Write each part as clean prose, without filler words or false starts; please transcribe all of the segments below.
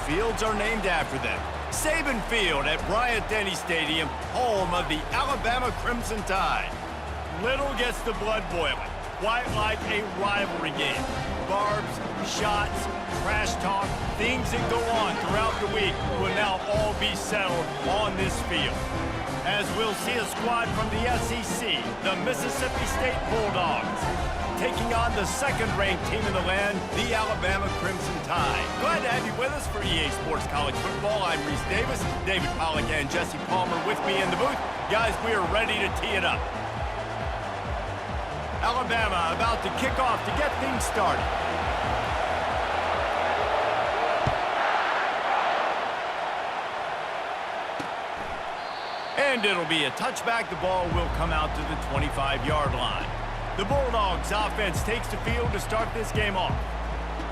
fields are named after them. Saban Field at Bryant-Denny Stadium, home of the Alabama Crimson Tide. Little gets the blood boiling, quite like a rivalry game. Barbs, shots, trash talk, things that go on throughout the week will now all be settled on this field. As we'll see a squad from the SEC, the Mississippi State Bulldogs, taking on the second-ranked team in the land, the Alabama Crimson Tide. Glad to have you with us for EA Sports College Football. I'm Reese Davis, David Pollack and Jesse Palmer with me in the booth. Guys, we are ready to tee it up. Alabama about to kick off to get things started. And it'll be a touchback. The ball will come out to the 25-yard line. The Bulldogs offense takes the field to start this game off.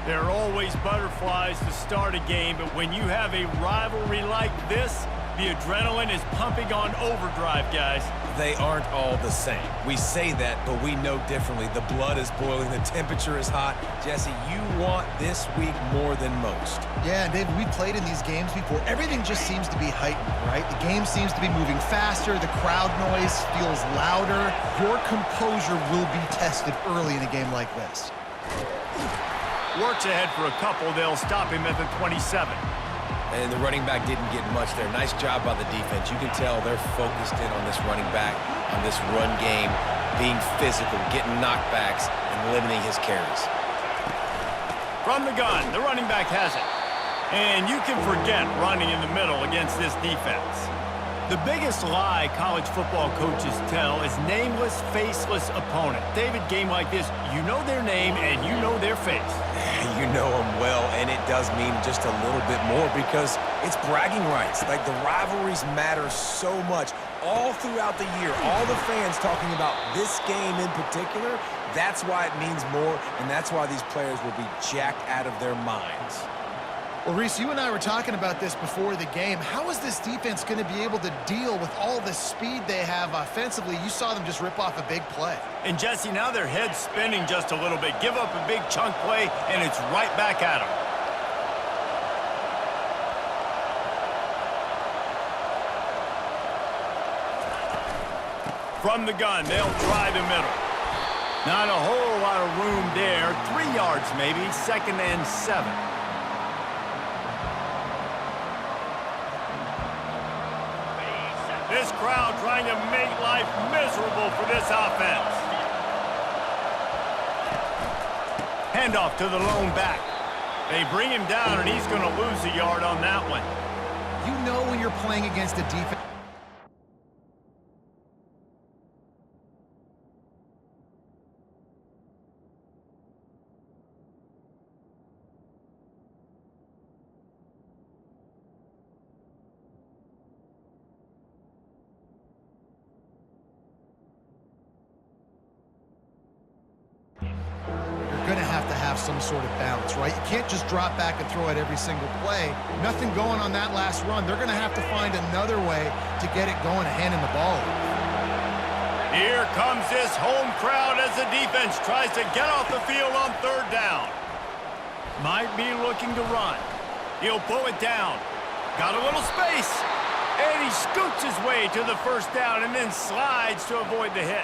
There are always butterflies to start a game, but when you have a rivalry like this, the adrenaline is pumping on overdrive, guys. They aren't all the same. We say that, but we know differently. The blood is boiling. The temperature is hot. Jesse, you want this week more than most. Yeah, and David, we've played in these games before. Everything just seems to be heightened, right? The game seems to be moving faster. The crowd noise feels louder. Your composure will be tested early in a game like this. Works ahead for a couple. They'll stop him at the 27. And the running back didn't get much there. Nice job by the defense. You can tell they're focused in on this running back, on this run game, being physical, getting knockbacks, and limiting his carries. From the gun, the running back has it. And you can forget running in the middle against this defense. The biggest lie college football coaches tell is nameless, faceless opponent. David, game like this, you know their name and you know their face. You know them well, and it does mean just a little bit more because it's bragging rights. Like, the rivalries matter so much all throughout the year. All the fans talking about this game in particular, that's why it means more, and that's why these players will be jacked out of their minds. Well, Reese, you and I were talking about this before the game. How is this defense going to be able to deal with all the speed they have offensively? You saw them just rip off a big play. And, Jesse, now their head's spinning just a little bit. Give up a big chunk play, and it's right back at them. From the gun, they'll try the middle. Not a whole lot of room there. 3 yards maybe, 2nd and 7. This crowd trying to make life miserable for this offense. Handoff to the lone back. They bring him down, and he's going to lose a yard on that one. You know when you're playing against a defense. Some sort of balance, right? You can't just drop back and throw it every single play. Nothing going on that last run. They're going to have to find another way to get it going and handing the ball. Here comes this home crowd as the defense tries to get off the field on 3rd down. Might be looking to run. He'll pull it down. Got a little space. And he scoots his way to the 1st down and then slides to avoid the hit.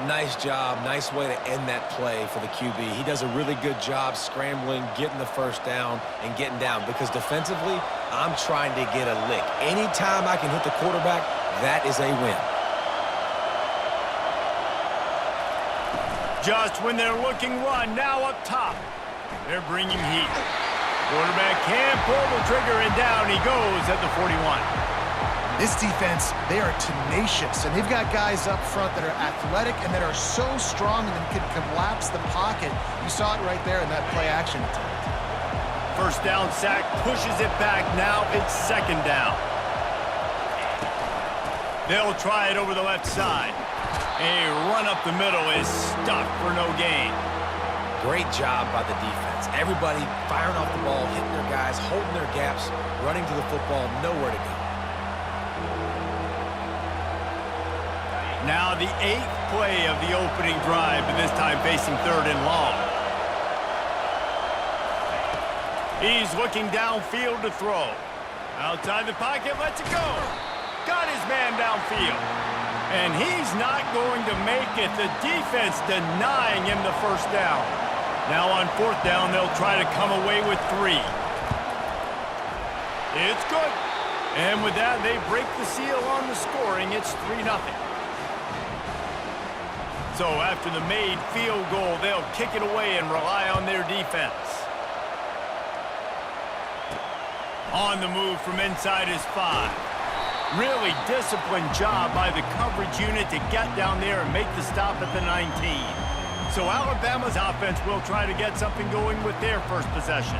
Nice job. Nice way to end that play for the QB. He does a really good job scrambling, getting the 1st down, and getting down. Because defensively, I'm trying to get a lick. Anytime I can hit the quarterback, that is a win. Just when they're looking run, now up top. They're bringing heat. Quarterback can't pull the trigger, and down he goes at the 41. This defense, they are tenacious, and they've got guys up front that are athletic and that are so strong and can collapse the pocket. You saw it right there in that play-action attempt. 1st down sack, pushes it back. Now it's 2nd down. They'll try it over the left side. A run up the middle is stuffed for no gain. Great job by the defense. Everybody firing off the ball, hitting their guys, holding their gaps, running to the football, nowhere to go. Now the 8th play of the opening drive, but this time facing 3rd and long. He's looking downfield to throw. Outside the pocket, lets it go. Got his man downfield. And he's not going to make it. The defense denying him the first down. Now on fourth down, they'll try to come away with 3. It's good. And with that, they break the seal on the scoring. It's 3-0. So after the made field goal, they'll kick it away and rely on their defense. On the move from inside his 5. Really disciplined job by the coverage unit to get down there and make the stop at the 19. So Alabama's offense will try to get something going with their first possession.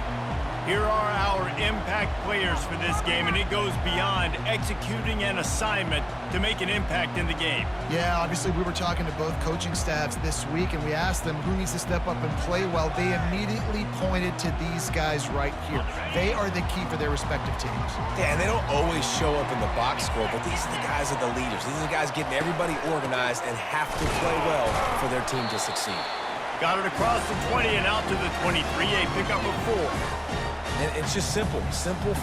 Here are our impact players for this game, and it goes beyond executing an assignment to make an impact in the game. Yeah, obviously we were talking to both coaching staffs this week, and we asked them who needs to step up and play well. They immediately pointed to these guys right here. They are the key for their respective teams. Yeah, and they don't always show up in the box score, but these are the guys that are the leaders. These are the guys getting everybody organized and have to play well for their team to succeed. Got it across the 20 and out to the 23, a pickup of 4. And it's just simple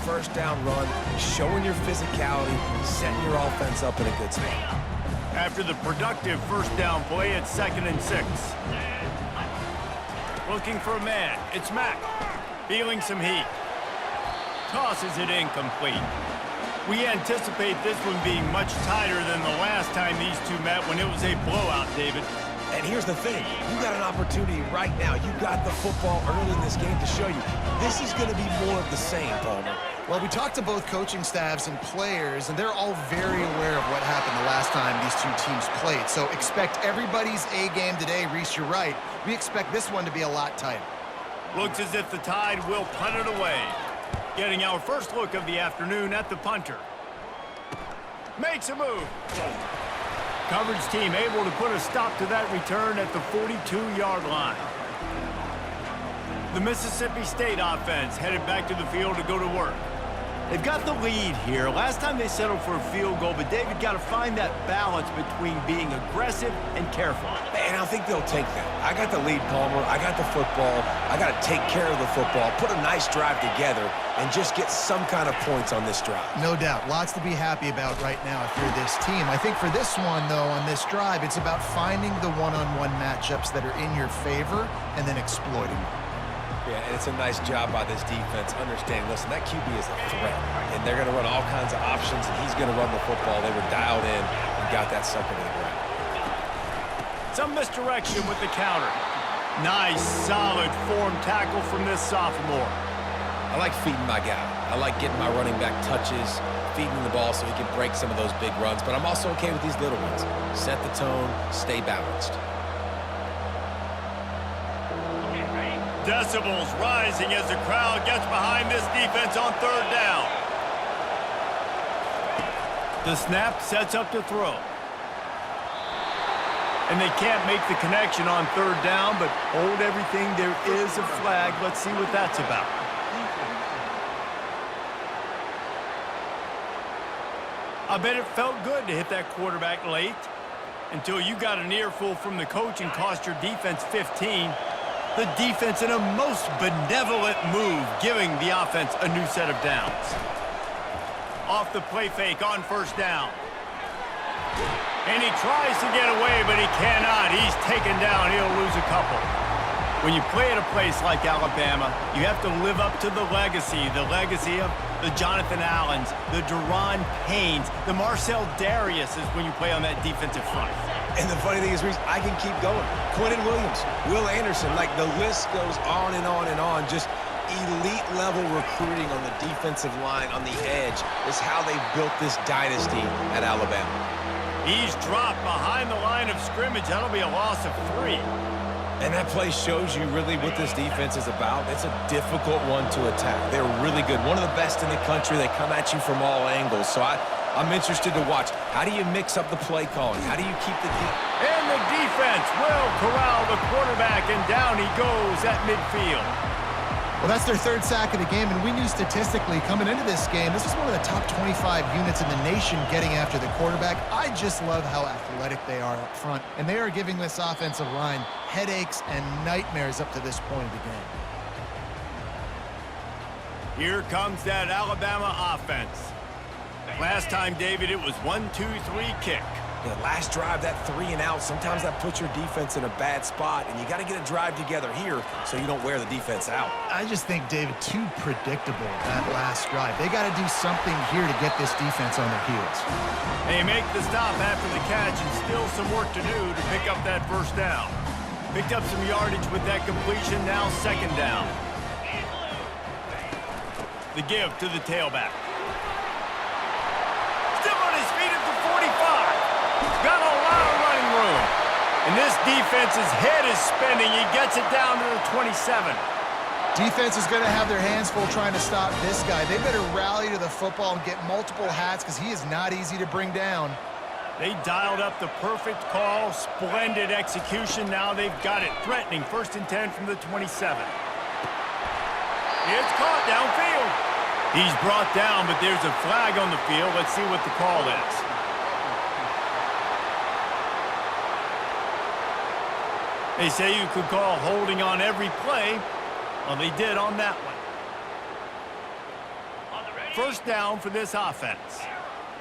first down run, showing your physicality, setting your offense up in a good spot. After the productive first down play, it's 2nd and 6. Looking for a man, it's Mack. Feeling some heat. Tosses it incomplete. We anticipate this one being much tighter than the last time these two met when it was a blowout, David. And here's the thing. You got an opportunity right now. You got the football early in this game to show you. This is going to be more of the same, Palmer. Well, we talked to both coaching staffs and players, and they're all very aware of what happened the last time these two teams played. So expect everybody's A game today. Reese, you're right. We expect this one to be a lot tighter. Looks as if the Tide will punt it away. Getting our first look of the afternoon at the punter. Makes a move. Coverage team able to put a stop to that return at the 42-yard line. The Mississippi State offense headed back to the field to go to work. They've got the lead here. Last time they settled for a field goal, but David got to find that balance between being aggressive and careful. And I think they'll take that. I got the lead, Palmer. I got the football. I got to take care of the football, put a nice drive together, and just get some kind of points on this drive. No doubt. Lots to be happy about right now if you're this team. I think for this one, though, on this drive, it's about finding the one-on-one matchups that are in your favor and then exploiting them. Yeah, and it's a nice job by this defense understanding, listen, that QB is a threat, and they're going to run all kinds of options, and he's going to run the football. They were dialed in and got that sucker to the ground. Some misdirection with the counter. Nice, solid form tackle from this sophomore. I like feeding my guy. I like getting my running back touches, feeding the ball so he can break some of those big runs, but I'm also okay with these little ones. Set the tone, stay balanced. Decibels rising as the crowd gets behind this defense on 3rd down. The snap sets up to throw. And they can't make the connection on 3rd down, but hold everything. There is a flag. Let's see what that's about. I bet it felt good to hit that quarterback late until you got an earful from the coach and cost your defense 15. The defense in a most benevolent move, giving the offense a new set of downs. Off the play fake on 1st down. And he tries to get away, but he cannot. He's taken down. He'll lose a couple. When you play at a place like Alabama, you have to live up to the legacy of the Jonathan Allens, the Daron Paynes, the Marcel Dariuses when you play on that defensive front. And the funny thing is, Reese, I can keep going. Quentin Williams, Will Anderson, like the list goes on and on and on. Just elite-level recruiting on the defensive line, on the edge, is how they built this dynasty at Alabama. He's dropped behind the line of scrimmage. That'll be a loss of 3. And that play shows you really what this defense is about. It's a difficult one to attack. They're really good. One of the best in the country. They come at you from all angles. So I'm interested to watch. How do you mix up the play calling? How do you keep the And the defense will corral the quarterback, and down he goes at midfield. Well, that's their 3rd sack of the game, and we knew statistically coming into this game, this is one of the top 25 units in the nation getting after the quarterback. I just love how athletic they are up front, and they are giving this offensive line headaches and nightmares up to this point of the game. Here comes that Alabama offense. Last time, David, it was 1-2-3 kick. Yeah, last drive, that 3 and out, sometimes that puts your defense in a bad spot, and you got to get a drive together here so you don't wear the defense out. I just think, David, too predictable, that last drive. They got to do something here to get this defense on their heels. They make the stop after the catch and still some work to do to pick up that first down. Picked up some yardage with that completion, now second down. The give to the tailback. Still on his feet at the 45. Got a lot of running room. And this defense's head is spinning. He gets it down to the 27. Defense is going to have their hands full trying to stop this guy. They better rally to the football and get multiple hats because he is not easy to bring down. They dialed up the perfect call. Splendid execution. Now they've got it. Threatening 1st and 10 from the 27. It's caught downfield. He's brought down, but there's a flag on the field. Let's see what the call is. They say you could call holding on every play. Well, they did on that one. First down for this offense.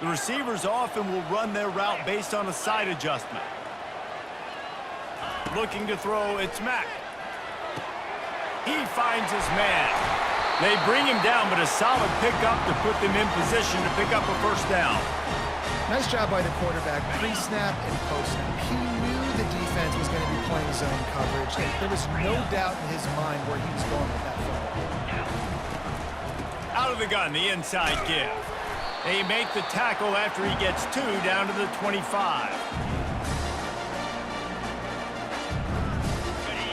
The receivers often will run their route based on a side adjustment. Looking to throw, it's Mack. He finds his man. They bring him down, but a solid pickup to put them in position to pick up a first down. Nice job by the quarterback, pre-snap and post-snap. He knew the defense was going to be playing zone coverage, and there was no doubt in his mind where he was going with that football. Out of the gun, the inside give. They make the tackle after he gets 2 down to the 25.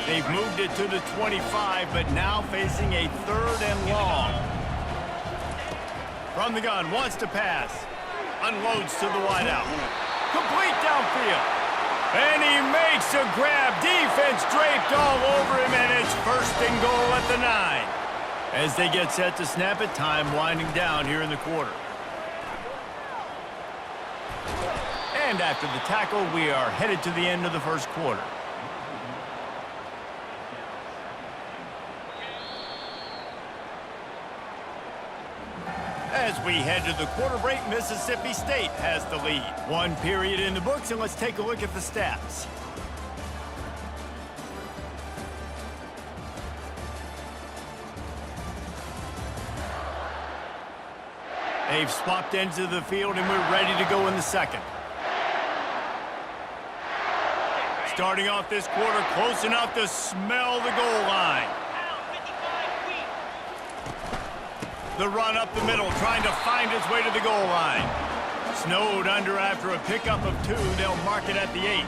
They've moved it to the 25, but now facing a 3rd and long. From the gun, wants to pass. Unloads to the wideout. Complete downfield. And he makes a grab. Defense draped all over him, and it's 1st and goal at the 9. As they get set to snap it, time winding down here in the quarter. And after the tackle, we are headed to the end of the first quarter. As we head to the quarter break, Mississippi State has the lead. 1 period in the books, and let's take a look at the stats. They've swapped ends of the field, and we're ready to go in the second. Starting off this quarter, close enough to smell the goal line. The run up the middle, trying to find his way to the goal line. Snowed under after a pickup of 2. They'll mark it at the 8.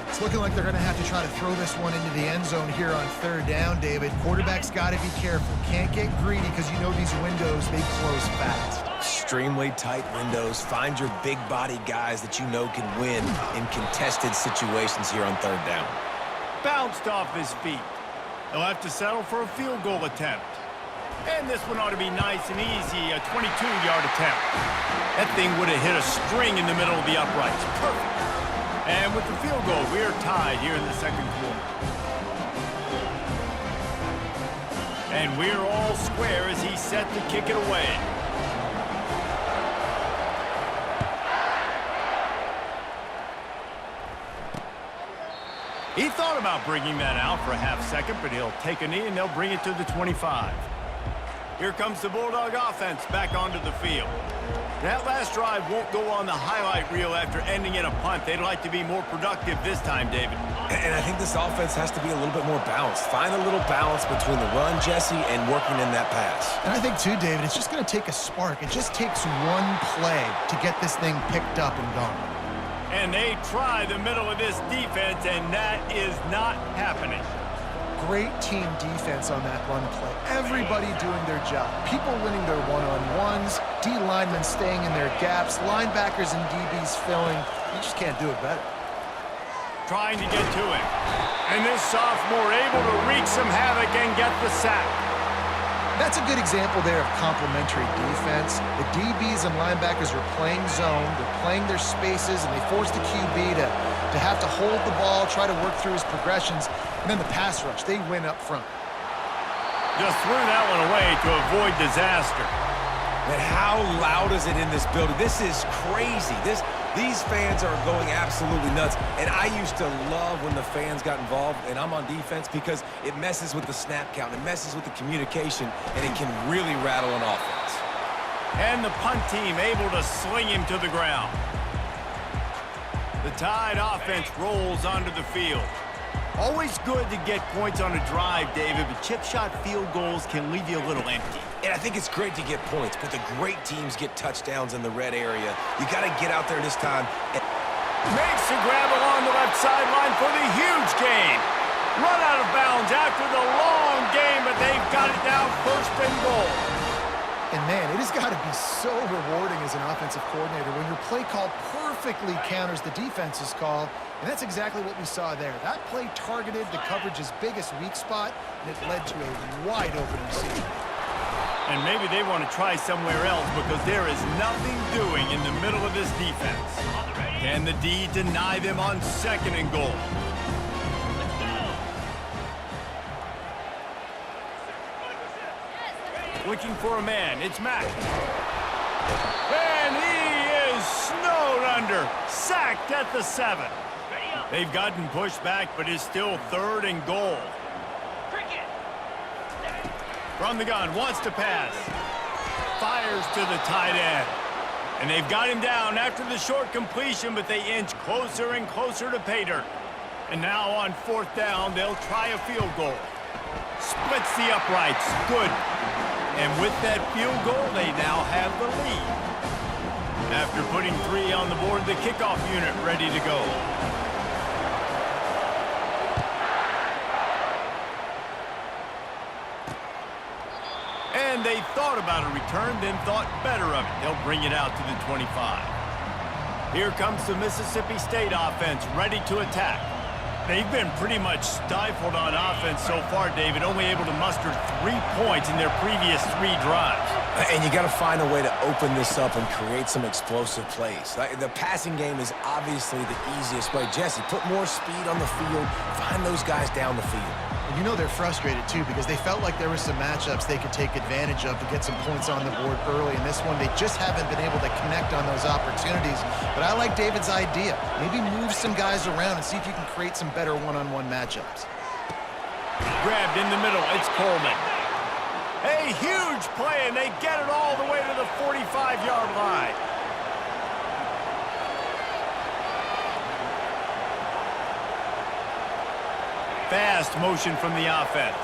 It's looking like they're going to have to try to throw this one into the end zone here on 3rd down, David. Quarterback's got to be careful. Can't get greedy because you know these windows, they close fast. Extremely tight windows. Find your big body guys that you know can win in contested situations here on 3rd down. Bounced off his feet. They'll have to settle for a field goal attempt. And this one ought to be nice and easy, a 22-yard attempt. That thing would have hit a string in the middle of the uprights. Perfect. And with the field goal, we're tied here in the second quarter. And we're all square as he's set to kick it away. He thought about bringing that out for a half second, but he'll take a knee and they'll bring it to the 25. Here comes the Bulldog offense back onto the field. That last drive won't go on the highlight reel after ending in a punt. They'd like to be more productive this time, David. And I think this offense has to be a little bit more balanced. Find a little balance between the run, Jesse, and working in that pass. And I think, too, David, it's just going to take a spark. It just takes one play to get this thing picked up and gone. And they try the middle of this defense, and that is not happening. Great team defense on that run play. Everybody doing their job. People winning their one-on-ones, D linemen staying in their gaps, linebackers and DBs filling. You just can't do it better. Trying to get to him. And this sophomore able to wreak some havoc and get the sack. That's a good example there of complementary defense. The DBs and linebackers are playing zone, they're playing their spaces, and they force the QB to have to hold the ball, try to work through his progressions, and then the pass rush, they win up front. Just threw that one away to avoid disaster. And how loud is it in this building? This is crazy. These fans are going absolutely nuts. And I used to love when the fans got involved, and I'm on defense, because it messes with the snap count. It messes with the communication, and it can really rattle an offense. And the punt team able to sling him to the ground. The Tide offense rolls onto the field. Always good to get points on a drive, David, but chip shot field goals can leave you a little empty. And I think it's great to get points, but the great teams get touchdowns in the red area. You got to get out there this time. Makes the grab along the left sideline for the huge gain. Run out of bounds after the long game, but they've got it down first and goal. And man, it has got to be so rewarding as an offensive coordinator when your play call perfectly counters the defense's call. And that's exactly what we saw there. That play targeted the coverage's biggest weak spot, and it led to a wide open receiver. And maybe they want to try somewhere else because there is nothing doing in the middle of this defense. Can the D deny them on second and goal? Looking for a man, it's Mack. And he is snowed under, sacked at the 7. They've gotten pushed back, but it's still third and goal. From the gun, wants to pass. Fires to the tight end. And they've got him down after the short completion, but they inch closer and closer to pay dirt. And now on fourth down, they'll try a field goal. Splits the uprights, good. And with that field goal, they now have the lead. After putting 3 on the board, the kickoff unit ready to go. And they thought about a return, then thought better of it. They'll bring it out to the 25. Here comes the Mississippi State offense, ready to attack. They've been pretty much stifled on offense so far, David, only able to muster 3 points in their previous 3 drives. And you got to find a way to open this up and create some explosive plays. The passing game is obviously the easiest way. Jesse, put more speed on the field, find those guys down the field. You know they're frustrated, too, because they felt like there were some matchups they could take advantage of to get some points on the board early. In this one, they just haven't been able to connect on those opportunities. But I like David's idea. Maybe move some guys around and see if you can create some better one-on-one matchups. Grabbed in the middle, it's Coleman. A huge play, and they get it all the way to the 45-yard line. Fast motion from the offense.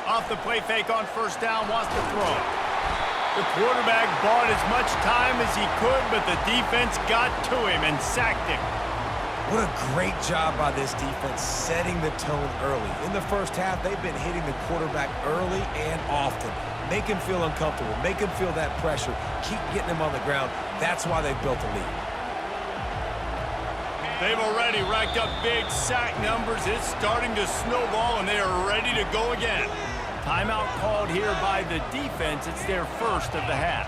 Off the play fake on first down, wants to throw. The quarterback bought as much time as he could, but the defense got to him and sacked him. What a great job by this defense setting the tone early. In the first half, they've been hitting the quarterback early and often. Make him feel uncomfortable. Make him feel that pressure. Keep getting him on the ground. That's why they've built a lead. They've already racked up big sack numbers. It's starting to snowball, and they are ready to go again. Timeout called here by the defense. It's their first of the half.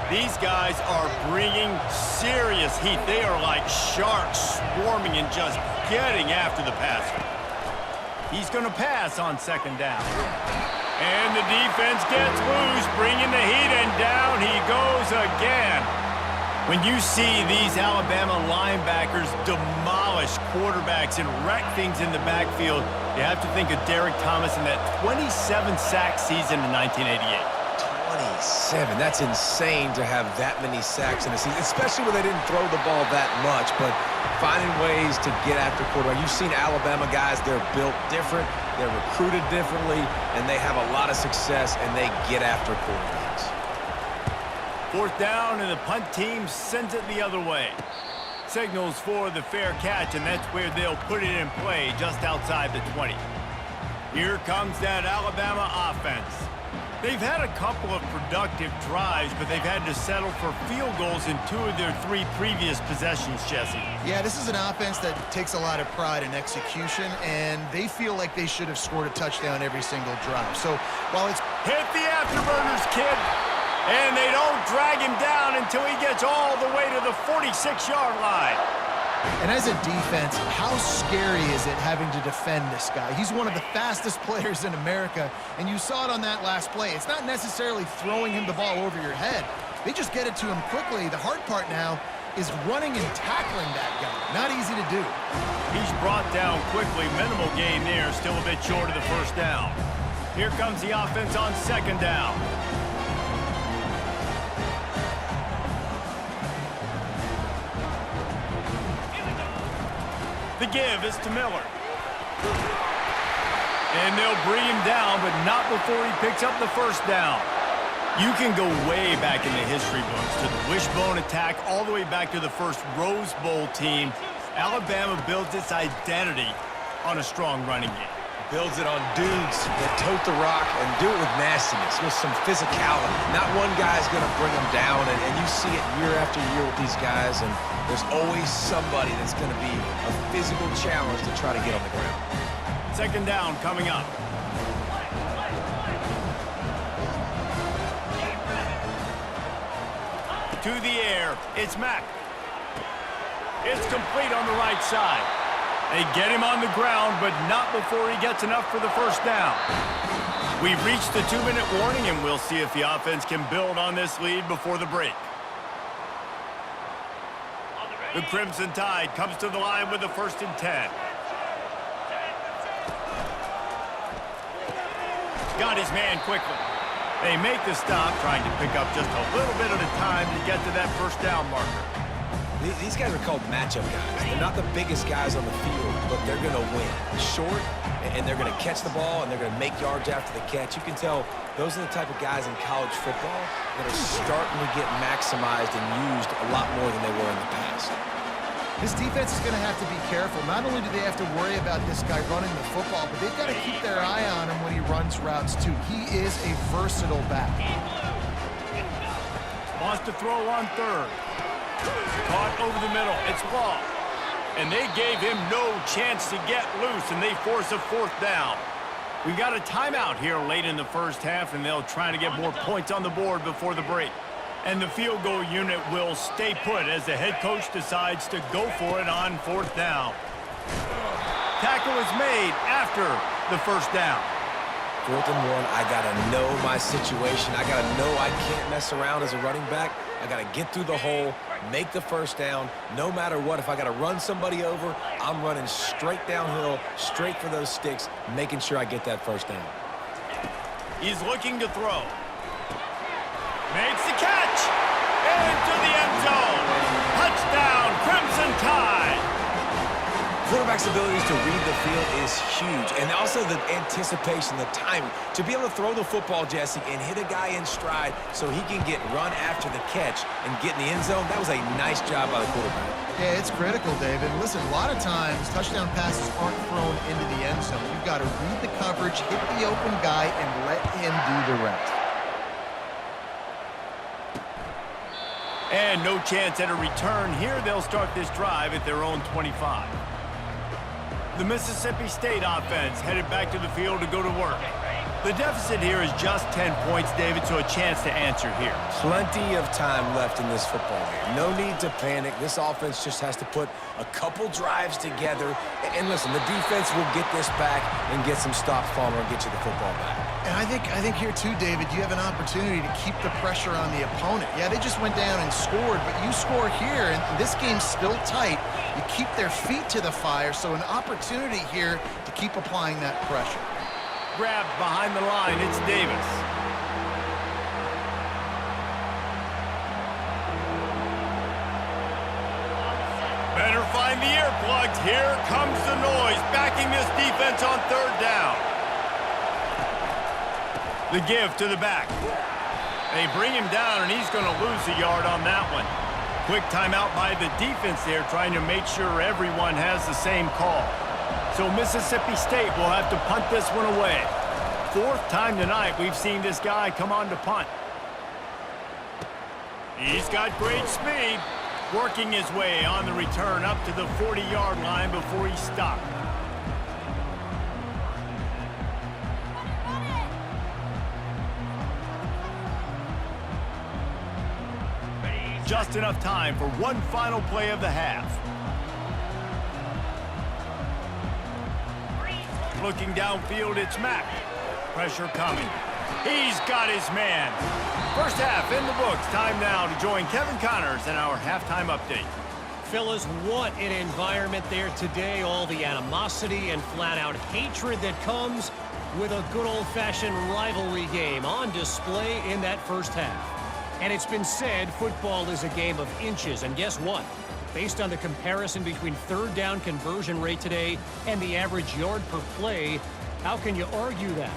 These guys are bringing serious heat. They are like sharks swarming and just getting after the passer. He's going to pass on second down. And the defense gets loose, bringing the heat, and down he goes again. When you see these Alabama linebackers demolish quarterbacks and wreck things in the backfield, you have to think of Derek Thomas in that 27-sack season in 1988. 27. That's insane to have that many sacks in a season, especially when they didn't throw the ball that much, but finding ways to get after quarterback. You've seen Alabama guys, they're built different, they're recruited differently, and they have a lot of success, and they get after quarterbacks. Fourth down, and the punt team sends it the other way. Signals for the fair catch, and that's where they'll put it in play, just outside the 20. Here comes that Alabama offense. They've had a couple of productive drives, but they've had to settle for field goals in 2 of their 3 previous possessions, Jesse. Yeah, this is an offense that takes a lot of pride in execution, and they feel like they should have scored a touchdown every single drive. So while it's... Hit the afterburners, kid! And they don't drag him down until he gets all the way to the 46-yard line. And as a defense, how scary is it having to defend this guy? He's one of the fastest players in America, and you saw it on that last play. It's not necessarily throwing him the ball over your head. They just get it to him quickly. The hard part now is running and tackling that guy. Not easy to do. He's brought down quickly. Minimal gain there, still a bit short of the first down. Here comes the offense on second down. The give is to Miller. And they'll bring him down, but not before he picks up the first down. You can go way back in the history books to the wishbone attack, all the way back to the first Rose Bowl team. Alabama builds its identity on a strong running game. Builds it on dudes that tote the rock and do it with nastiness, with some physicality. Not one guy's going to bring them down, and you see it year after year with these guys, and there's always somebody that's going to be a physical challenge to try to get on the ground. Second down coming up. To the air, it's Mack. It's complete on the right side. They get him on the ground, but not before he gets enough for the first down. We've reached the 2-minute warning, and we'll see if the offense can build on this lead before the break. The Crimson Tide comes to the line with the 1st and 10. Got his man quickly. They make the stop, trying to pick up just a little bit at a time to get to that first down marker. These guys are called matchup guys. They're not the biggest guys on the field, but they're going to win. Short, and they're going to catch the ball, and they're going to make yards after the catch. You can tell those are the type of guys in college football that are starting to get maximized and used a lot more than they were in the past. This defense is going to have to be careful. Not only do they have to worry about this guy running the football, but they've got to keep their eye on him when he runs routes, too. He is a versatile back. Wants to throw on third. Caught over the middle. It's Law. And they gave him no chance to get loose, and they force a fourth down. We got a timeout here late in the first half, and they'll try to get more points on the board before the break. And the field goal unit will stay put as the head coach decides to go for it on fourth down. Tackle is made after the first down. 4th and 1, I got to know my situation. I got to know I can't mess around as a running back. I got to get through the hole, make the first down. No matter what, if I got to run somebody over, I'm running straight downhill, straight for those sticks, making sure I get that first down. He's looking to throw. Makes the catch. Into the end zone. Touchdown, Crimson Tide. Quarterback's abilities to read the field is huge, and also the anticipation, the timing. To be able to throw the football, Jesse, and hit a guy in stride so he can get run after the catch and get in the end zone, that was a nice job by the quarterback. Yeah, it's critical, David. Listen, a lot of times, touchdown passes aren't thrown into the end zone. You've got to read the coverage, hit the open guy, and let him do the rest. And no chance at a return here. They'll start this drive at their own 25. The Mississippi State offense headed back to the field to go to work. The deficit here is just 10 points, David, so a chance to answer here. Plenty of time left in this football game. No need to panic. This offense just has to put a couple drives together. And listen, the defense will get this back and get some stops, Palmer, and get you the football back. And I think here too, David, you have an opportunity to keep the pressure on the opponent. Yeah, they just went down and scored, but you score here, and this game's still tight. You keep their feet to the fire, so an opportunity here to keep applying that pressure. Grabbed behind the line, it's Davis. Better find the earplugs. Here comes the noise, backing this defense on third down. The give to the back. They bring him down, and he's going to lose a yard on that one. Quick timeout by the defense there, trying to make sure everyone has the same call. So Mississippi State will have to punt this one away. Fourth time tonight we've seen this guy come on to punt. He's got great speed, working his way on the return up to the 40-yard line before he stopped. Just enough time for one final play of the half. Looking downfield, it's Mack. Pressure coming. He's got his man. First half in the books. Time now to join Kevin Connors in our halftime update. Fellas, what an environment there today. All the animosity and flat-out hatred that comes with a good old-fashioned rivalry game on display in that first half. And it's been said football is a game of inches. And guess what? Based on the comparison between third down conversion rate today and the average yard per play, how can you argue that?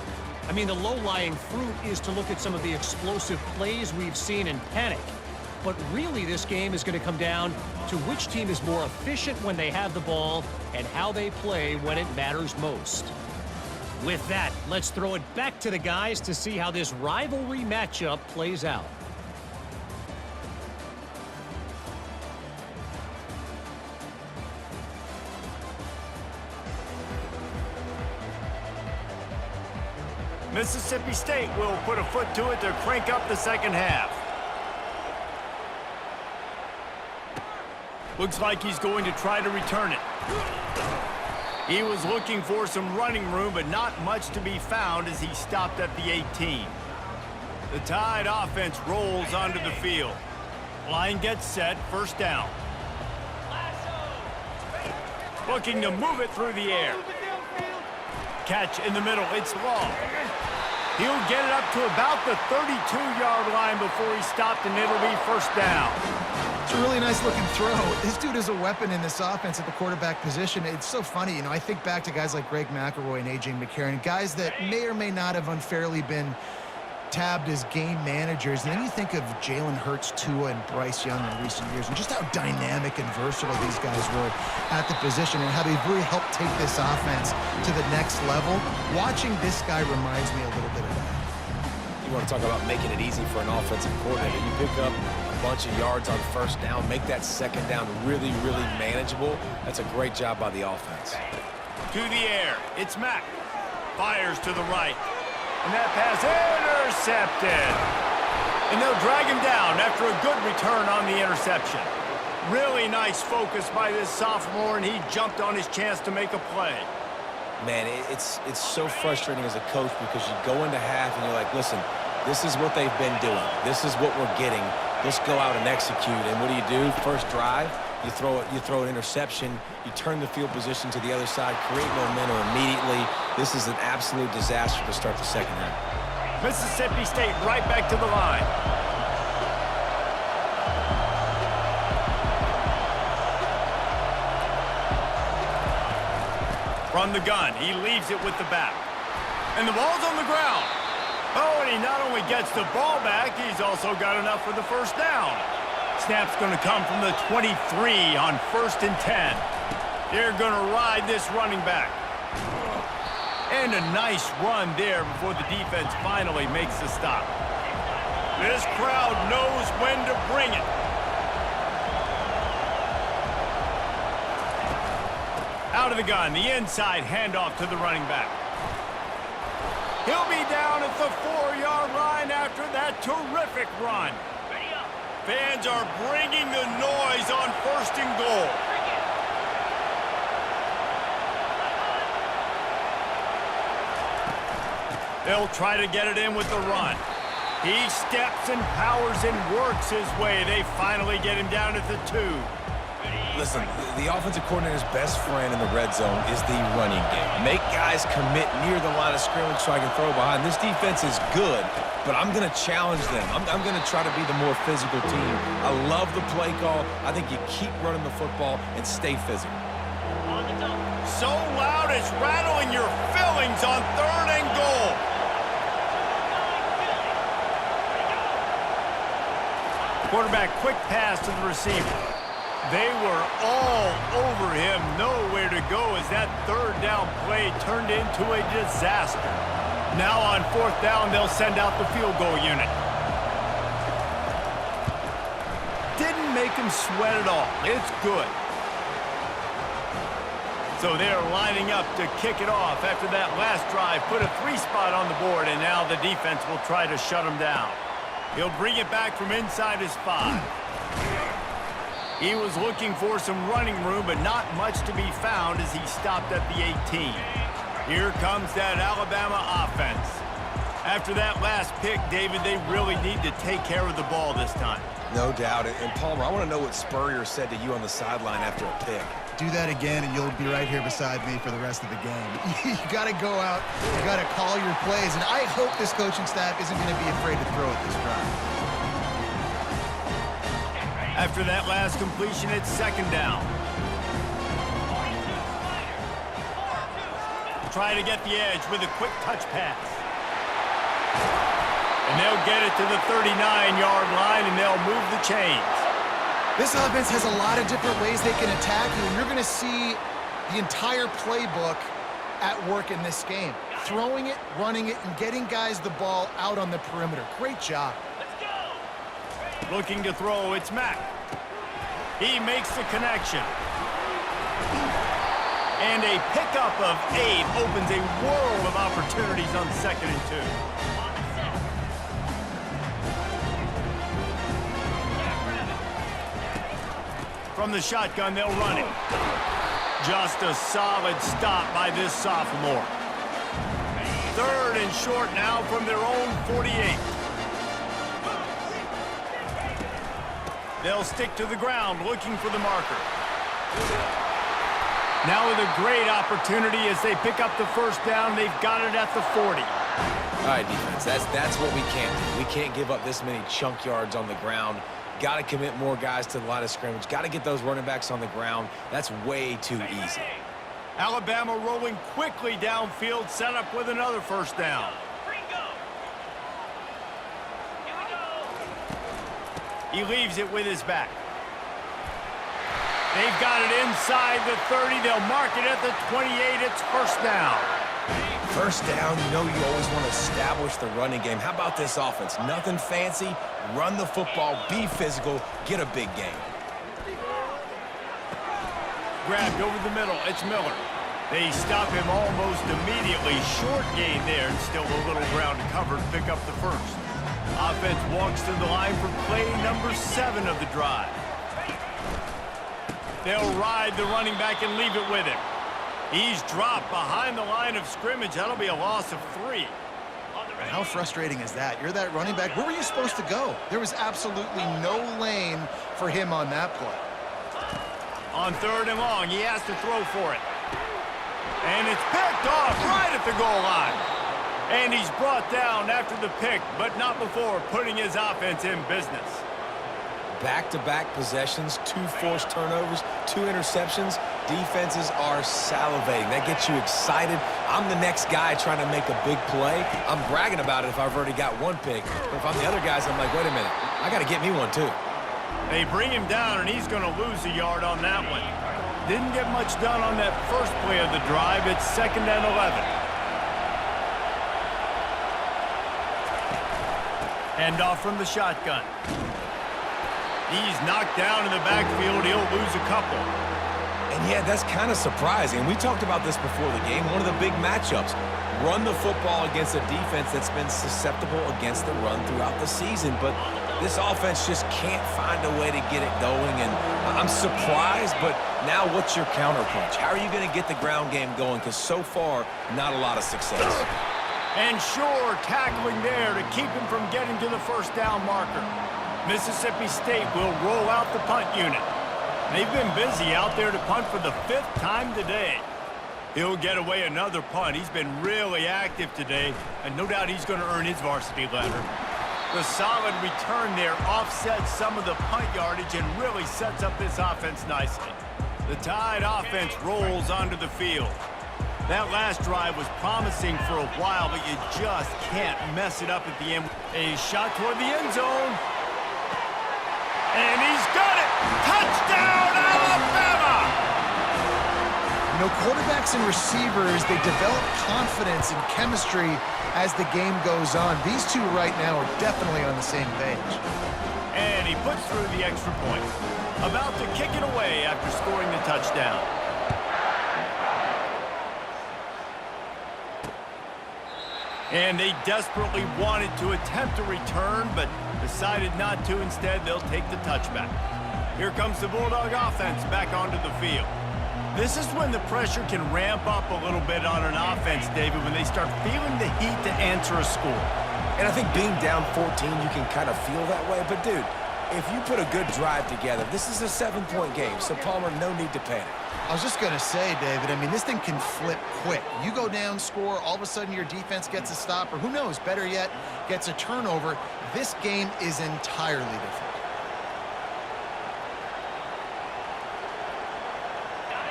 I mean, the low-lying fruit is to look at some of the explosive plays we've seen and panic. But really, this game is going to come down to which team is more efficient when they have the ball and how they play when it matters most. With that, let's throw it back to the guys to see how this rivalry matchup plays out. Mississippi State will put a foot to it to crank up the second half. Looks like he's going to try to return it. He was looking for some running room, but not much to be found as he stopped at the 18. The Tide offense rolls onto the field. Line gets set, first down. Looking to move it through the air. Catch in the middle, it's long. He'll get it up to about the 32-yard line before he stopped, and it'll be first down. It's a really nice looking throw. This dude is a weapon in this offense at the quarterback position. It's so funny, you know, I think back to guys like Greg McElroy and A.J. McCarron, guys that may or may not have unfairly been tabbed as game managers. And then you think of Jalen Hurts, Tua, and Bryce Young in recent years, and just how dynamic and versatile these guys were at the position and how they've really helped take this offense to the next level. Watching this guy reminds me a little bit of that. You want to talk about making it easy for an offensive coordinator. You pick up a bunch of yards on first down, make that second down really, really manageable. That's a great job by the offense. To the air, it's Mack. Fires to the right. And that pass intercepted. And they'll drag him down after a good return on the interception. Really nice focus by this sophomore, and he jumped on his chance to make a play. Man, it's so frustrating as a coach because you go into half and you're like, listen, this is what they've been doing. This is what we're getting. Let's go out and execute. And what do? First drive, you throw an interception, you turn the field position to the other side, create momentum immediately. This is an absolute disaster to start the second half. Mississippi State right back to the line. From the gun, he leaves it with the back. And the ball's on the ground. Oh, and he not only gets the ball back, he's also got enough for the first down. Snap's going to come from the 23 on 1st and 10. They're going to ride this running back. And a nice run there before the defense finally makes the stop. This crowd knows when to bring it. Out of the gun, the inside handoff to the running back. He'll be down at the 4-yard line after that terrific run. Fans are bringing the noise on 1st and goal. They'll try to get it in with the run. He steps and powers and works his way. They finally get him down at the 2. Listen, the offensive coordinator's best friend in the red zone is the running game. Make guys commit near the line of scrimmage so I can throw behind. This defense is good, but I'm going to challenge them. I'm going to try to be the more physical team. I love the play call. I think you keep running the football and stay physical. So loud it's rattling your fillings on 3rd and goal. Quarterback, quick pass to the receiver. They were all over him, nowhere to go as that 3rd down play turned into a disaster. Now on 4th down, they'll send out the field goal unit. Didn't make him sweat at all. It's good. So they're lining up to kick it off after that last drive. Put a 3 spot on the board, and now the defense will try to shut him down. He'll bring it back from inside his 5. He was looking for some running room, but not much to be found as he stopped at the 18. Here comes that Alabama offense. After that last pick, David, they really need to take care of the ball this time. No doubt. And Palmer, I want to know what Spurrier said to you on the sideline after a pick. Do that again, and you'll be right here beside me for the rest of the game. You got to go out, you got to call your plays, and I hope this coaching staff isn't going to be afraid to throw at this drive. After that last completion, it's second down. Try to get the edge with a quick touch pass. And they'll get it to the 39-yard line, and they'll move the chains. This offense has a lot of different ways they can attack you, and you're going to see the entire playbook at work in this game. Throwing it, running it, and getting guys the ball out on the perimeter. Great job. Looking to throw, it's Mack. He makes the connection. And a pickup of 8 opens a world of opportunities on 2nd and 2. From the shotgun, they'll run it. Just a solid stop by this sophomore. 3rd and short now from their own 48. They'll stick to the ground looking for the marker. Now with a great opportunity as they pick up the first down. They've got it at the 40. All right, defense, that's what we can't do. We can't give up this many chunk yards on the ground. Got to commit more guys to the line of scrimmage. Got to get those running backs on the ground. That's way too easy. Alabama rolling quickly downfield, set up with another first down. He leaves it with his back. They've got it inside the 30. They'll mark it at the 28. It's first down. First down, you know you always want to establish the running game. How about this offense? Nothing fancy. Run the football, be physical, get a big gain. Grabbed over the middle. It's Miller. They stop him almost immediately. Short gain there, and still a little ground to cover to pick up the first. Offense walks to the line for play number 7 of the drive. They'll ride the running back and leave it with him. He's dropped behind the line of scrimmage. That'll be a loss of 3. How frustrating is that? You're that running back. Where were you supposed to go? There was absolutely no lane for him on that play. On 3rd and long, he has to throw for it. And it's picked off right at the goal line. And he's brought down after the pick, but not before putting his offense in business. Back-to-back possessions, 2 forced turnovers, 2 interceptions. Defenses are salivating. That gets you excited. I'm the next guy trying to make a big play. I'm bragging about it if I've already got 1 pick. But if I'm the other guys, I'm like, wait a minute, I got to get me 1 too. They bring him down, and he's going to lose a yard on that one. Didn't get much done on that first play of the drive. It's 2nd and 11. Hand off from the shotgun. He's knocked down in the backfield. He'll lose a couple. And yeah, that's kind of surprising. We talked about this before the game. One of the big matchups. Run the football against a defense that's been susceptible against the run throughout the season. But this offense just can't find a way to get it going. And I'm surprised, but now what's your counterpunch? How are you going to get the ground game going? Because so far, not a lot of success. And sure, tackling there to keep him from getting to the first down marker. Mississippi State will roll out the punt unit. They've been busy out there to punt for the 5th time today. He'll get away another punt. He's been really active today, and no doubt he's going to earn his varsity letter. The solid return there offsets some of the punt yardage and really sets up this offense nicely. The Tide offense rolls onto the field. That last drive was promising for a while, but you just can't mess it up at the end. A shot toward the end zone. And he's got it! Touchdown, Alabama! You know, quarterbacks and receivers, they develop confidence and chemistry as the game goes on. These two right now are definitely on the same page. And he puts through the extra point. About to kick it away after scoring the touchdown. And they desperately wanted to attempt a return, but decided not to. Instead, they'll take the touchback. Here comes the Bulldog offense back onto the field. This is when the pressure can ramp up a little bit on an offense, David, when they start feeling the heat to answer a score. And I think being down 14, you can kind of feel that way. But, dude, if you put a good drive together, this is a 7-point game, so Palmer, no need to panic. I was just going to say, David, I mean, this thing can flip quick. You go down, score, all of a sudden your defense gets a stop, or who knows, better yet, gets a turnover. This game is entirely different.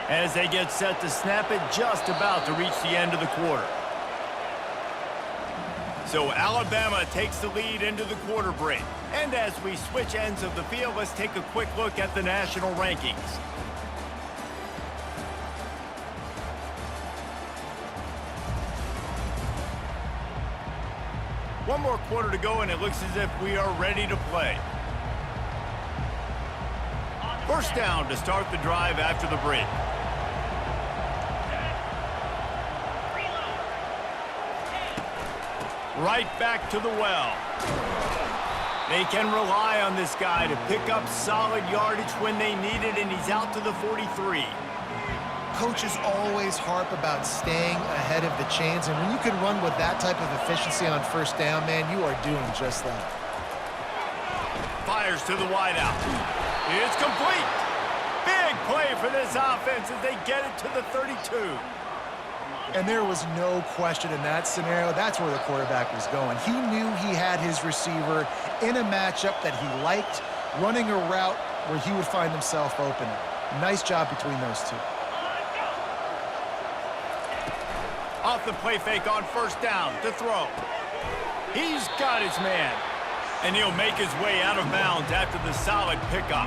As they get set to snap it, just about to reach the end of the quarter. So Alabama takes the lead into the quarter break. And as we switch ends of the field, let's take a quick look at the national rankings. One more quarter to go, and it looks as if we are ready to play. First down to start the drive after the break. Right back to the well. They can rely on this guy to pick up solid yardage when they need it, and he's out to the 43. Coaches always harp about staying ahead of the chains, and when you can run with that type of efficiency on first down, man, you are doing just that. Fires to the wideout. It's complete. Big play for this offense as they get it to the 32. And there was no question in that scenario. That's where the quarterback was going. He knew he had his receiver in a matchup that he liked, running a route where he would find himself open. Nice job between those two. Off the play fake on first down to throw. He's got his man. And he'll make his way out of bounds after the solid pickup.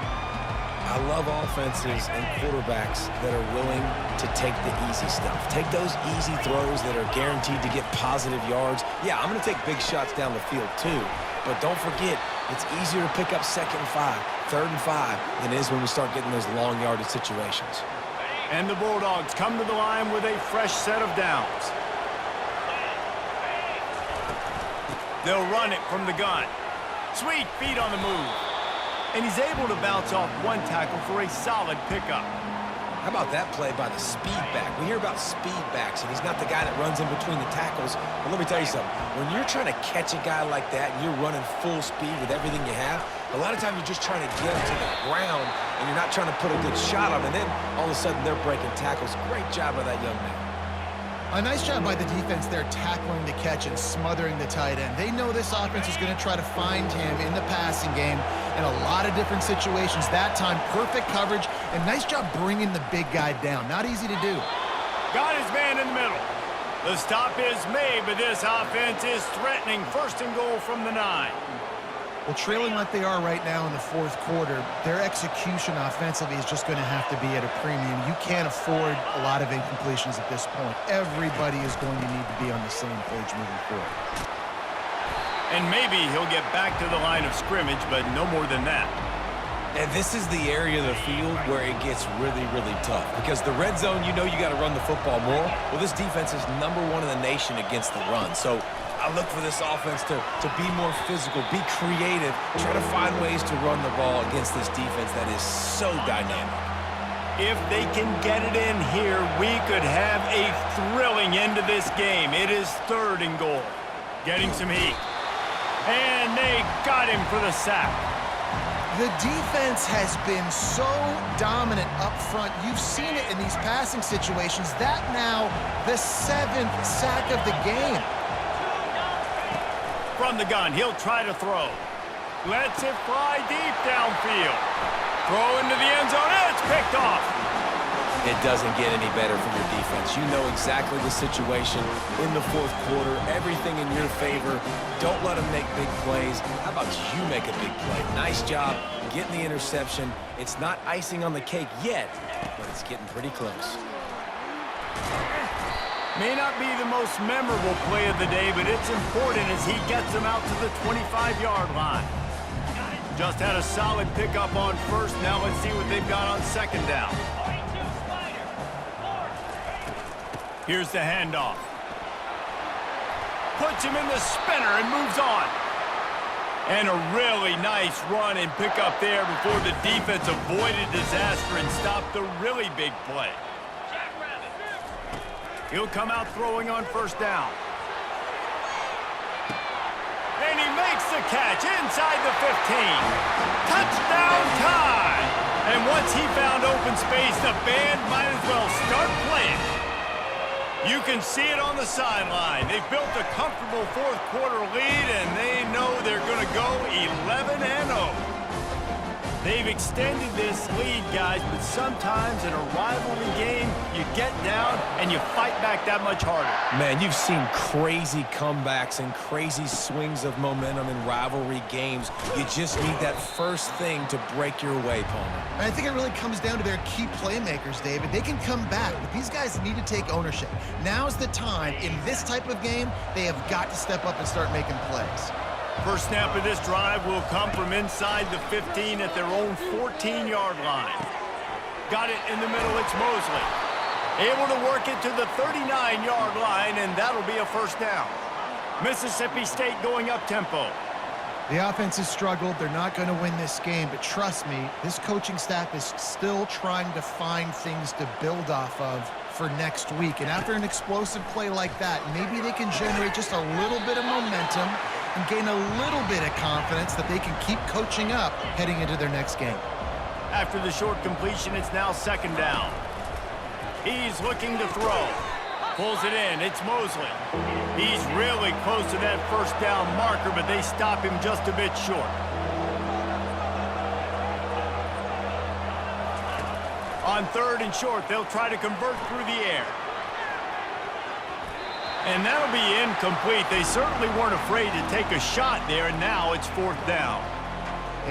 I love offenses and quarterbacks that are willing to take the easy stuff. Take those easy throws that are guaranteed to get positive yards. Yeah, I'm going to take big shots down the field too. But don't forget, it's easier to pick up 2nd and 5, 3rd and 5 than it is when we start getting those long yardage situations. And the Bulldogs come to the line with a fresh set of downs. They'll run it from the gun. Sweet feet on the move. And he's able to bounce off one tackle for a solid pickup. How about that play by the speed back? We hear about speed backs, and he's not the guy that runs in between the tackles. But let me tell you something. When you're trying to catch a guy like that and you're running full speed with everything you have, a lot of times you're just trying to get him to the ground, and you're not trying to put a good shot on him. And then all of a sudden they're breaking tackles. Great job by that young man. A nice job by the defense there, tackling the catch and smothering the tight end. They know this offense is going to try to find him in the passing game in a lot of different situations. That time, perfect coverage, and nice job bringing the big guy down. Not easy to do. Got his man in the middle. The stop is made, but this offense is threatening 1st and goal from the 9. Well, trailing like they are right now in the 4th quarter, their execution offensively is just going to have to be at a premium. You can't afford a lot of incompletions at this point. Everybody is going to need to be on the same page moving forward. And maybe he'll get back to the line of scrimmage, but no more than that. And this is the area of the field where it gets really, really tough. Because the red zone, you know you got to run the football more. Well, this defense is #1 in the nation against the run. So I look for this offense to be more physical, be creative, try to find ways to run the ball against this defense that is so dynamic. If they can get it in here, we could have a thrilling end to this game. It is 3rd and goal. Getting some heat. And they got him for the sack. The defense has been so dominant up front. You've seen it in these passing situations. That now the 7th sack of the game. From the gun, he'll try to throw. Lets it fly deep downfield. Throw into the end zone. It's picked off. It doesn't get any better from your defense. You know exactly the situation in the 4th quarter. Everything in your favor. Don't let them make big plays. How about you make a big play? Nice job getting the interception. It's not icing on the cake yet, but it's getting pretty close. May not be the most memorable play of the day, but it's important as he gets them out to the 25-yard line. Just had a solid pickup on 1st. Now let's see what they've got on 2nd down. Here's the handoff. Puts him in the spinner and moves on. And a really nice run and pickup there before the defense avoided disaster and stopped the really big play. He'll come out throwing on first down. And he makes the catch inside the 15. Touchdown time! And once he found open space, the band might as well start playing. You can see it on the sideline. They've built a comfortable fourth quarter lead, and they know they're going to go 11-0. They've extended this lead, guys, but sometimes in a rivalry game, you get down and you fight back that much harder. Man, you've seen crazy comebacks and crazy swings of momentum in rivalry games. You just need that first thing to break your way, Palmer. And I think it really comes down to their key playmakers, David. They can come back, but these guys need to take ownership. Now's the time. In this type of game, they have got to step up and start making plays. First snap of this drive will come from inside the 15 at their own 14-yard line. Got it in the middle, it's Mosley. Able to work it to the 39-yard line, and that'll be a first down. Mississippi State going up-tempo. The offense has struggled. They're not going to win this game, but trust me, this coaching staff is still trying to find things to build off of for next week. And after an explosive play like that, maybe they can generate just a little bit of momentum and gain a little bit of confidence that they can keep coaching up heading into their next game. After the short completion, it's now second down. He's looking to throw. Pulls it in. It's Mosley. He's really close to that first down marker, but they stop him just a bit short. On third and short, they'll try to convert through the air. And that'll be incomplete. They certainly weren't afraid to take a shot there, and now it's fourth down.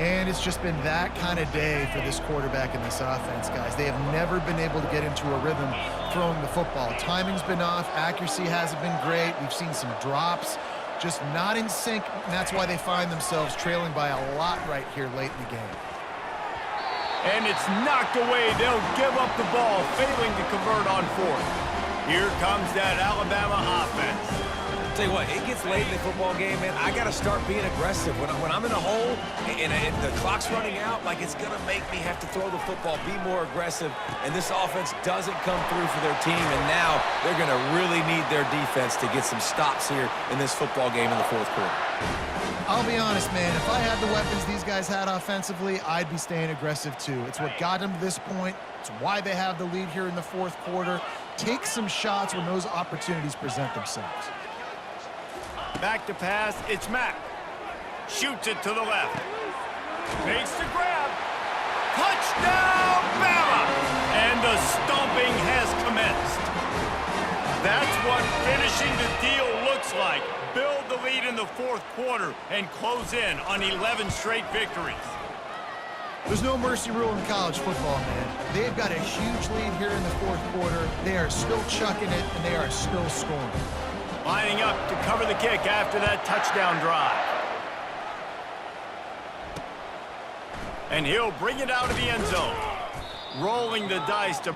And it's just been that kind of day for this quarterback and this offense, guys. They have never been able to get into a rhythm throwing the football. Timing's been off. Accuracy hasn't been great. We've seen some drops, just not in sync, and that's why they find themselves trailing by a lot right here late in the game. And it's knocked away. They'll give up the ball, failing to convert on fourth. Here comes that Alabama offense. Tell you what, it gets late in the football game, man. I got to start being aggressive. When I'm in a hole and the clock's running out, like it's going to make me have to throw the football, be more aggressive. And this offense doesn't come through for their team, and now they're going to really need their defense to get some stops here in this football game in the fourth quarter. I'll be honest, man. If I had the weapons these guys had offensively, I'd be staying aggressive too. It's what got them to this point. It's why they have the lead here in the fourth quarter. Take some shots when those opportunities present themselves. Back to pass, it's Mack. Shoots it to the left. Makes the grab. Touchdown, Bama! And the stomping has commenced. That's what finishing the deal looks like. Build the lead in the fourth quarter and close in on 11 straight victories. There's no mercy rule in college football, man. They've got a huge lead here in the fourth quarter. They are still chucking it, and they are still scoring. Lining up to cover the kick after that touchdown drive. And he'll bring it out of the end zone. Rolling the dice to...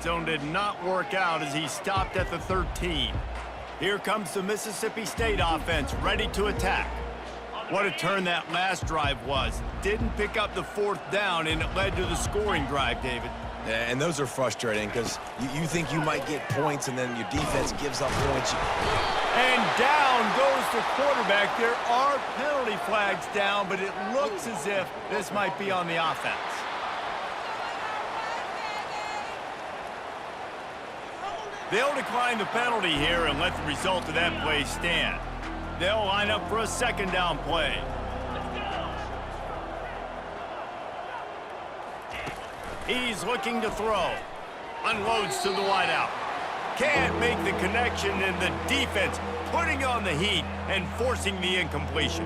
zone did not work out as he stopped at the 13. Here comes the Mississippi State offense ready to attack. What a turn that last drive was. Didn't pick up the 4th down, and it led to the scoring drive, David. Yeah, and those are frustrating because you think you might get points, and then your defense gives up points. And down goes the quarterback. There are penalty flags down, but it looks as if this might be on the offense. They'll decline the penalty here and let the result of that play stand. They'll line up for a 2nd down play. He's looking to throw. Unloads to the wideout. Can't make the connection, and the defense putting on the heat and forcing the incompletion.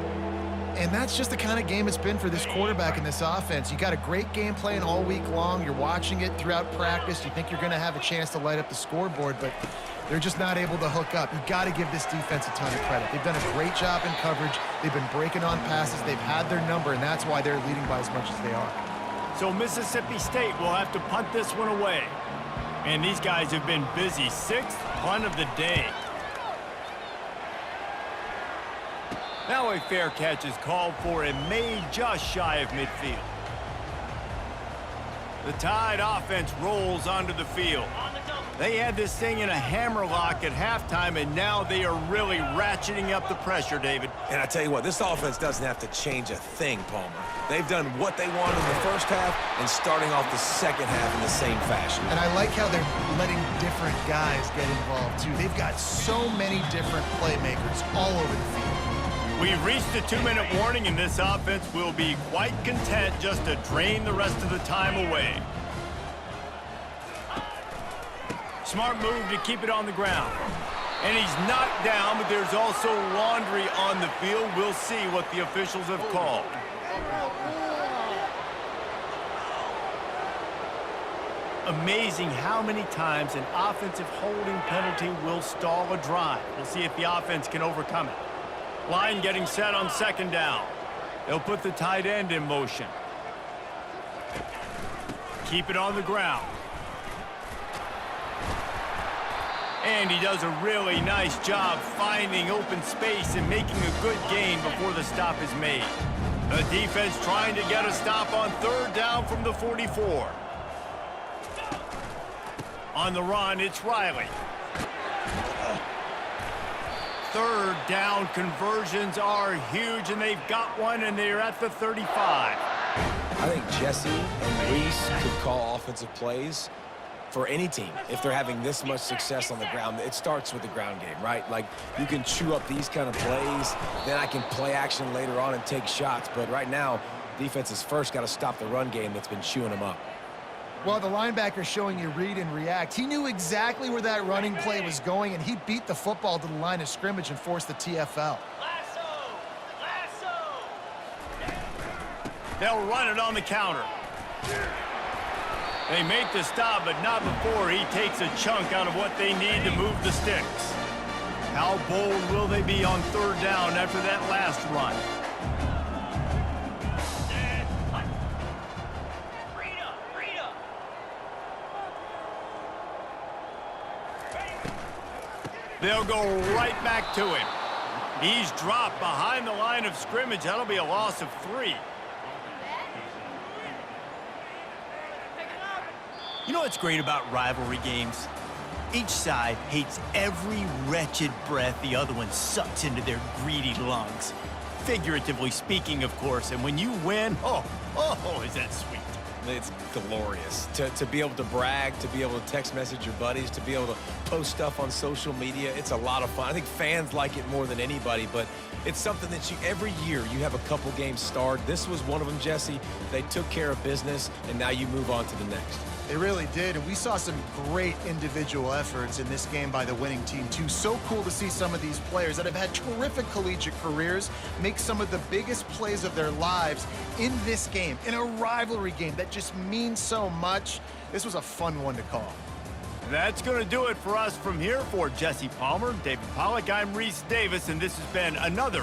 And that's just the kind of game it's been for this quarterback in this offense. You got a great game plan all week long. You're watching it throughout practice. You think you're going to have a chance to light up the scoreboard, but they're just not able to hook up. You got to give this defense a ton of credit. They've done a great job in coverage. They've been breaking on passes. They've had their number, and that's why they're leading by as much as they are. So Mississippi State will have to punt this one away. And these guys have been busy. 6th punt of the day. Now a fair catch is called for and made just shy of midfield. The Tide offense rolls onto the field. They had this thing in a hammerlock at halftime, and now they are really ratcheting up the pressure, David. And I tell you what, this offense doesn't have to change a thing, Palmer. They've done what they wanted in the first half and starting off the second half in the same fashion. And I like how they're letting different guys get involved, too. They've got so many different playmakers all over the field. We've reached the 2-minute warning, and this offense will be quite content just to drain the rest of the time away. Smart move to keep it on the ground. And he's knocked down, but there's also laundry on the field. We'll see what the officials have called. Amazing how many times an offensive holding penalty will stall a drive. We'll see if the offense can overcome it. Line getting set on 2nd down. They'll put the tight end in motion. Keep it on the ground. And he does a really nice job finding open space and making a good gain before the stop is made. The defense trying to get a stop on 3rd down from the 44. On the run, it's Riley. 3rd down conversions are huge, and they've got one, and they're at the 35. I think Jesse and Reese could call offensive plays for any team. If they're having this much success on the ground, it starts with the ground game, right? Like, you can chew up these kind of plays, then I can play action later on and take shots. But right now, defense has first got to stop the run game that's been chewing them up. Well, the linebacker's showing you read and react. He knew exactly where that running play was going, and he beat the football to the line of scrimmage and forced the TFL. They'll run it on the counter. They make the stop, but not before he takes a chunk out of what they need to move the sticks. How bold will they be on 3rd down after that last run? They'll go right back to him. He's dropped behind the line of scrimmage. That'll be a loss of 3. You know what's great about rivalry games? Each side hates every wretched breath the other one sucks into their greedy lungs. Figuratively speaking, of course, and when you win, oh, is that sweet. It's glorious to be able to brag, to be able to text message your buddies, to be able to post stuff on social media. It's a lot of fun. I think fans like it more than anybody, but it's something that every year you have a couple games starred. This was one of them, Jesse. They took care of business, and now you move on to the next. They really did, and we saw some great individual efforts in this game by the winning team, too. So cool to see some of these players that have had terrific collegiate careers make some of the biggest plays of their lives in this game, in a rivalry game that just means so much. This was a fun one to call. That's going to do it for us from here. For Jesse Palmer, David Pollack, I'm Reese Davis, and this has been another